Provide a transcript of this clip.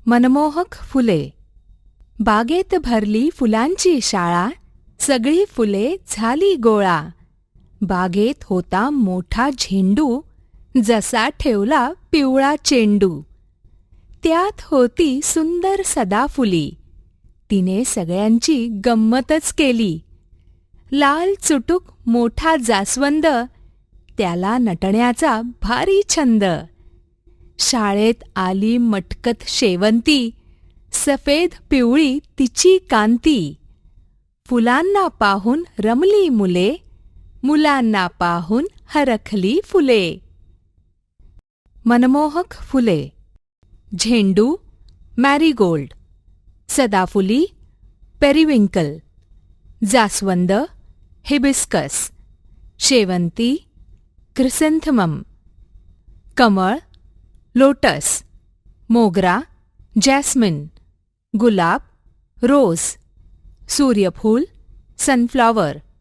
मनमोहक फुले. बागेत भरली फुलांची शाळा, सगळी फुले झाली गोळा. बागेत होता मोठा झेंडू, जसा ठेवला पिवळा चेंडू. त्यात होती सुंदर सदाफुली, तिने सगळ्यांची गंमतच केली. लाल चुटूक मोठा जास्वंद, त्याला नटण्याचा भारी छंद. शाळेत आली मटकत शेवंती, सफेद पिवळी तिची कांती. फुलांना पाहून रमली मुले, मुलांना पाहून हरखली फुले. मनमोहक फुले. झेंडू मॅरीगोल्ड, सदाफुली पेरिविंकल, जास्वंद हिबिस्कस, शेवंती क्रिसॅन्थेमम, कमळ लोटस, मोगरा जॅस्मिन, गुलाब रोज, सूर्यफूल सनफ्लॉवर,